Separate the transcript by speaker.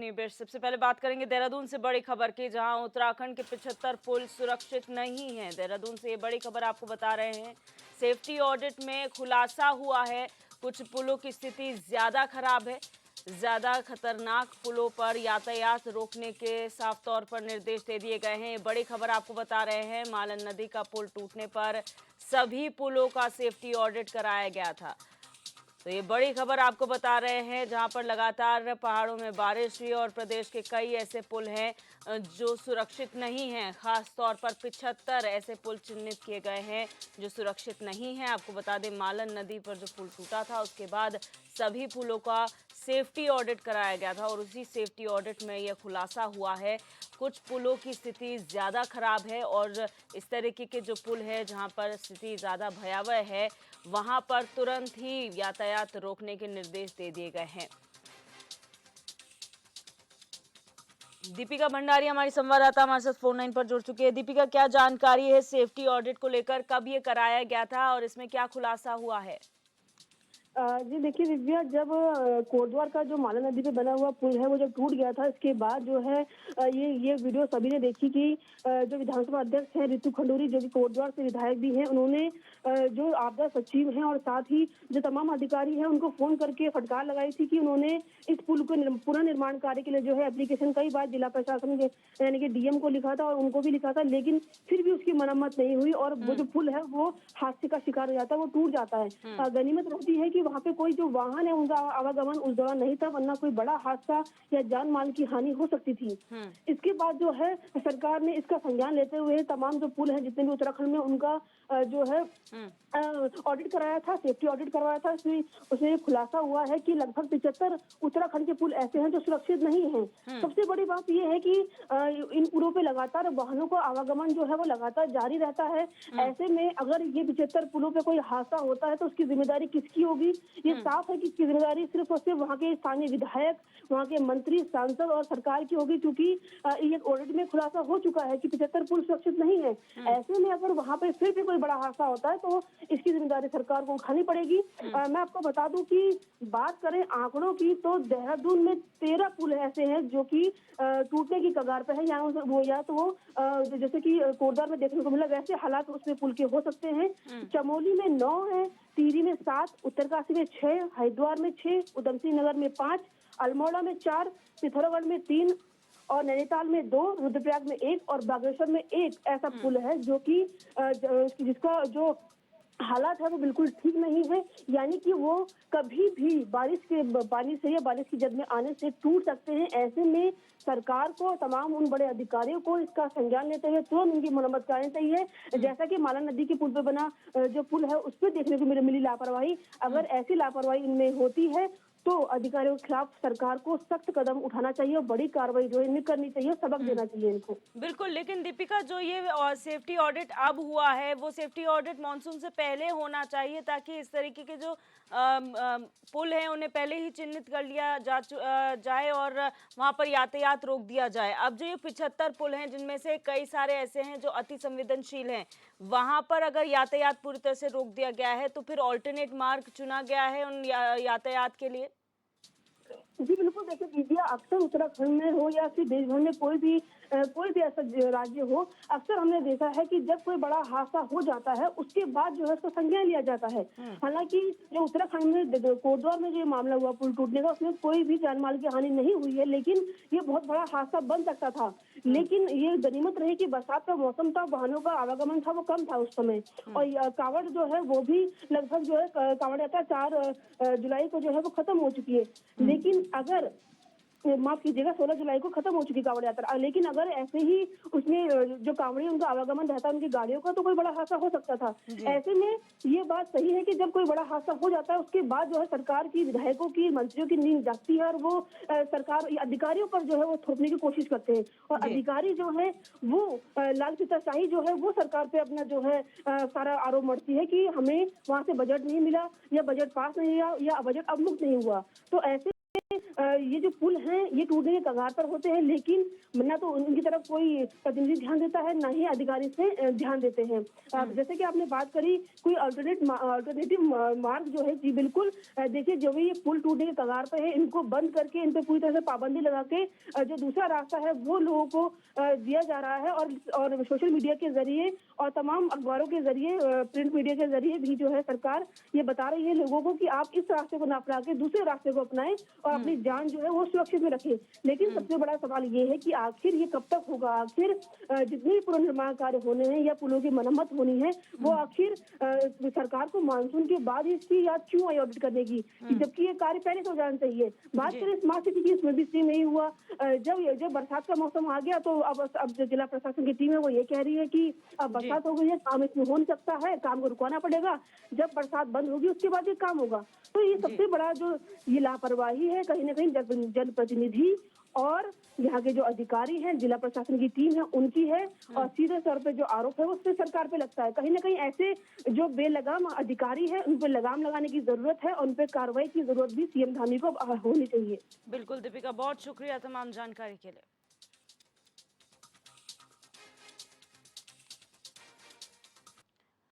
Speaker 1: निवेश सबसे पहले बात करेंगे देहरादून से बड़ी खबर की, जहां उत्तराखंड के 75 पुल सुरक्षित नहीं हैं। देहरादून से ये बड़ी खबर आपको बता रहे हैं। सेफ्टी ऑडिट में खुलासा हुआ है, कुछ पुलों की स्थिति ज्यादा खराब है। ज्यादा खतरनाक पुलों पर यातायात रोकने के साफ तौर पर निर्देश दे दिए गए हैं। ये बड़ी खबर आपको बता रहे हैं। मालन नदी का पुल टूटने पर सभी पुलों का सेफ्टी ऑडिट कराया गया था। तो ये बड़ी खबर आपको बता रहे हैं, जहां पर लगातार पहाड़ों में बारिश हुई और प्रदेश के कई ऐसे पुल हैं जो सुरक्षित नहीं हैं। खास तौर पर 75 ऐसे पुल चिन्हित किए गए हैं जो सुरक्षित नहीं हैं। आपको बता दें, मालन नदी पर जो पुल टूटा था उसके बाद सभी पुलों का सेफ्टी ऑडिट कराया गया था और उसी सेफ्टी ऑडिट में यह खुलासा हुआ है, कुछ पुलों की स्थिति ज़्यादा खराब है और इस तरीके के जो पुल है जहां पर स्थिति ज़्यादा भयावह है, वहां पर तुरंत ही यातायात रोकने के निर्देश दे दिए गए हैं। दीपिका भंडारी हमारी संवाददाता हमारे साथ फोन लाइन पर जुड़ चुकी है। दीपिका, क्या जानकारी है सेफ्टी ऑडिट को लेकर, कब ये कराया गया था और इसमें क्या खुलासा हुआ है?
Speaker 2: जी देखिए दिव्या, जब कोटद्वार का जो मालन नदी पे बना हुआ पुल है वो जब टूट गया था, इसके बाद जो है ये वीडियो सभी ने देखी कि जो विधानसभा अध्यक्ष हैं रितु खंडूरी, जो कि कोटद्वार से विधायक भी हैं, उन्होंने जो आपदा सचिव हैं और साथ ही जो तमाम अधिकारी हैं उनको फोन करके फटकार लगाई थी कि उन्होंने इस पुल को पुनर्निर्माण कार्य के लिए जो है एप्लीकेशन कई बार जिला प्रशासन के यानी कि डीएम को लिखा था और उनको भी लिखा था, लेकिन फिर भी उसकी मरम्मत नहीं हुई और वो जो पुल है वो हादसे का शिकार हो जाता है, वो टूट जाता है। गनीमत रहती है कि वहाँ पे कोई जो वाहन है उनका आवागमन उस दौरान नहीं था, वरना कोई बड़ा हादसा या जान माल की हानि हो सकती थी। इसके बाद जो है सरकार ने इसका संज्ञान लेते हुए तमाम जो पुल है जितने भी उत्तराखंड में, उनका जो है ऑडिट कराया था, सेफ्टी ऑडिट करवाया था। उसमें खुलासा हुआ है कि लगभग 75 उत्तराखंड के पुल ऐसे हैं जो सुरक्षित नहीं हैं। सबसे बड़ी बात यह है कि इन पुलों पे लगातार वाहनों का आवागमन जो है वो लगातार जारी रहता है। ऐसे में अगर ये 75 पुलों पे कोई हादसा होता है तो उसकी जिम्मेदारी किसकी होगी? ये साफ है कि इसकी जिम्मेदारी सिर्फ और सिर्फ वहाँ के स्थानीय विधायक, वहाँ के मंत्री, सांसद और सरकार की होगी, क्योंकि ये ऑडिट में खुलासा हो चुका है कि 75 पुल सुरक्षित नहीं है। ऐसे में अगर वहाँ पे फिर भी कोई बड़ा हादसा होता है तो इसकी जिम्मेदारी सरकार को उठानी पड़ेगी। मैं आपको बता दूं कि बात करें आंकड़ों की तो देहरादून में 13 पुल ऐसे हैं जो कि टूटने की कगार पे है, या तो वो जैसे कि कोटद्वार में देखने को मिला वैसे हालात उसमें पुल के हो सकते हैं। चमोली में 9 है, टिहरी में 7, उत्तरकाशी में 6, हरिद्वार में 6, उधम सिंह नगर में 5, अल्मोड़ा में 4, पिथौरागढ़ में 3 और नैनीताल में 2, रुद्रप्रयाग में 1 और बागेश्वर में 1 ऐसा पुल है जो कि जिसका जो हालात है वो बिल्कुल ठीक नहीं है, यानी कि वो कभी भी बारिश के पानी से या बारिश की जद में आने से टूट सकते हैं। ऐसे में सरकार को, तमाम उन बड़े अधिकारियों को इसका संज्ञान लेते हुए तुरंत उनकी मरम्मत करानी चाहिए। जैसा कि मालन नदी के पुल पे बना जो पुल है उस पर देखने को मिली लापरवाही, अगर ऐसी लापरवाही इनमें होती है तो अधिकारियों के खिलाफ सरकार को सख्त कदम उठाना चाहिए और बड़ी कार्रवाई जो है इनमें करनी चाहिए, सबक देना चाहिए इनको।
Speaker 1: बिल्कुल, लेकिन दीपिका, जो ये सेफ्टी ऑडिट अब हुआ है वो सेफ्टी ऑडिट मॉनसून से पहले होना चाहिए, ताकि इस तरीके के जो पुल हैं उन्हें पहले ही चिन्हित कर लिया जाए और वहां पर यातायात रोक दिया जाए। अब जो ये 75 पुल हैं जिनमें से कई सारे ऐसे हैं जो अति संवेदनशील हैं, वहां पर अगर यातायात पूरी तरह से रोक दिया गया है तो फिर ऑल्टरनेट मार्ग चुना गया है उन यातायात के लिए?
Speaker 2: जी बिल्कुल, देखिए दीजिए, अक्सर उत्तराखंड में हो या फिर देश भर में कोई भी ऐसा राज्य हो, अक्सर हमने देखा है कि जब कोई बड़ा हादसा हो जाता है उसके बाद जो है उसका संज्ञान लिया जाता है। हालांकि जो उत्तराखंड में कोटद्वार में जो मामला हुआ पुल टूटने का, उसमें कोई भी जान माल की हानि नहीं हुई है, लेकिन ये बहुत बड़ा हादसा बन सकता था। लेकिन ये गनीमत रही कि बरसात का मौसम था, वाहनों का आवागमन था वो कम था उस समय, और कांवड़ जो है वो भी लगभग जो है कांवड़ यात्रा 4 जुलाई को जो है वो खत्म हो चुकी है। लेकिन अगर माफ कीजिएगा 16 जुलाई को खत्म हो चुकी कांवड़ यात्रा, लेकिन अगर ऐसे ही उसमें जो कांवड़ी उनका आवागमन रहता है उनकी गाड़ियों का, तो कोई बड़ा हादसा हो सकता था। ऐसे में ये बात सही है कि जब कोई बड़ा हादसा हो जाता है उसके बाद जो है सरकार की, विधायकों की, मंत्रियों की नींद जागती है और वो सरकार अधिकारियों पर जो है वो थोपने की कोशिश करते हैं, और अधिकारी जो है वो लाल फीताशाही जो है वो सरकार पे अपना जो है सारा आरोप मढ़ती है कि हमें वहाँ से बजट नहीं मिला या बजट पास नहीं हुआ या बजट अवमुक्त नहीं हुआ। तो ऐसे ये जो पुल हैं ये टूटने के कगार पर होते हैं, लेकिन ना तो उनकी तरफ कोई प्रतिनिधि ध्यान देता है, ना ही अधिकारी से ध्यान देते हैं। जैसे कि आपने बात करी कोई अल्टरनेटिव मार्ग जो है, जी बिल्कुल। देखिए जो भी ये पुल टूटने के कगार पे है, इनको बंद करके इन पे पूरी तरह से पाबंदी लगा के जो दूसरा रास्ता है वो लोगों को दिया जा रहा है। और सोशल मीडिया के जरिए और तमाम अखबारों के जरिए, प्रिंट मीडिया के जरिए भी जो है सरकार ये बता रही है लोगों को कि आप इस रास्ते को ना अपना के दूसरे रास्ते को अपनाएं और अपनी जान जो है वो सुरक्षित में रखें। लेकिन सबसे बड़ा सवाल ये है कि आखिर ये कब तक होगा? आखिर जितने भी पुनर्निर्माण कार्य होने हैं या पुलों की मरम्मत होनी है, वो आखिर सरकार को मानसून के बाद इसकी याद क्यों आई ऑडिट करने की, जबकि ये कार्य पहले से हो जाना चाहिए। बात करें स्मार्ट सिटी की, इसमें भी सेम नहीं हुआ। जब बरसात का मौसम आ गया तो अब जो जिला प्रशासन की टीम है वो ये कह रही है कि अब बरसात हो गई है, काम इसमें हो नहीं सकता है, काम को रुकवाना पड़ेगा, जब बरसात बंद होगी उसके बाद ये काम होगा। तो ये सबसे बड़ा जो ये लापरवाही है कहीं ना कहीं जनप्रतिनिधि और यहाँ के जो अधिकारी हैं, जिला प्रशासन की टीम है उनकी है। और सीधे तौर पे जो आरोप है वो सिर्फ सरकार पे लगता है। कहीं ना कहीं ऐसे जो बेलगाम अधिकारी हैं उन पे लगाम लगाने की जरूरत है और उन पे कार्रवाई की जरूरत भी सीएम धामी को होनी चाहिए।
Speaker 1: बिल्कुल दीपिका, बहुत शुक्रिया तमाम जानकारी के लिए।